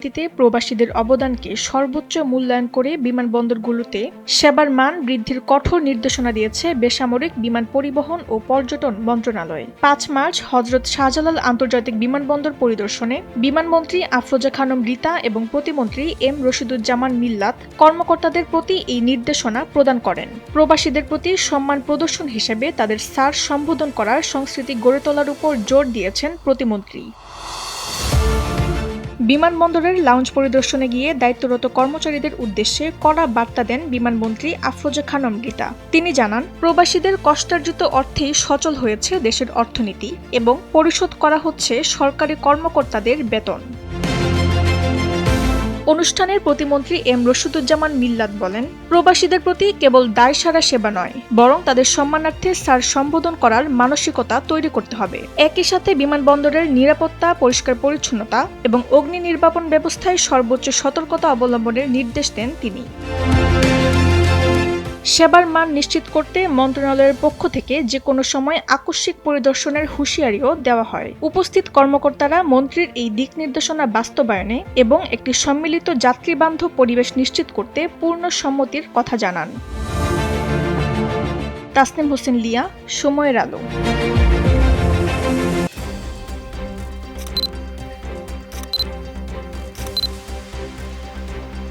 ভিত্তিতে প্রবাসীদের অবদানকে সর্বোচ্চ মূল্যায়ন করে বিমানবন্দরগুলোতে সেবার মান বৃদ্ধির কঠোর নির্দেশনা দিয়েছে বেসামরিক বিমান পরিবহন ও পর্যটন মন্ত্রণালয়। ৫ মার্চ হযরত শাহজালাল আন্তর্জাতিক বিমানবন্দর পরিদর্শনে বিমানমন্ত্রী আফরোজা খানম রিতা এবং প্রতিমন্ত্রী এম রশিদুজ্জামান মিল্লাত কর্মকর্তাদের প্রতি এই নির্দেশনা প্রদান করেন। প্রবাসীদের প্রতি সম্মান প্রদর্শন হিসেবে তাদের স্যার সম্বোধন করার সংস্কৃতি গড়ে তোলার উপর জোর দিয়েছেন প্রতিমন্ত্রী। বিমানবন্দরের লাউঞ্জ পরিদর্শনে গিয়ে দায়িত্বরত কর্মচারীদের উদ্দেশ্যে কড়া বার্তা দেন বিমানমন্ত্রী আফরোজা খানম রিতা। তিনি জানান, প্রবাসীদের কষ্টার্জিত অর্থেই সচল হয়েছে দেশের অর্থনীতি এবং পরিশোধ করা হচ্ছে সরকারি কর্মকর্তাদের বেতন। অনুষ্ঠানের প্রতিমন্ত্রী এম রশিদুজ্জামান মিল্লাত বলেন, প্রবাসীদের প্রতি কেবল দায়সারা সেবা নয়, বরং তাদের সম্মানার্থে স্যার সম্বোধন করার মানসিকতা তৈরি করতে হবে। একই সাথে বিমানবন্দরের নিরাপত্তা, পরিষ্কার পরিচ্ছন্নতা এবং অগ্নি নির্বাপন ব্যবস্থায় সর্বোচ্চ সতর্কতা অবলম্বনের নির্দেশ দেন তিনি। সেবার মান নিশ্চিত করতে মন্ত্রণালয়ের পক্ষ থেকে যে কোনো সময় আকস্মিক পরিদর্শনের হুঁশিয়ারিও দেওয়া হয়। উপস্থিত কর্মকর্তারা মন্ত্রীর এই দিক নির্দেশনা বাস্তবায়নে এবং একটি সম্মিলিত যাত্রীবান্ধব পরিবেশ নিশ্চিত করতে পূর্ণ সম্মতির কথা জানান। তাসনিম হোসেন লিয়া, সময়ের আলো।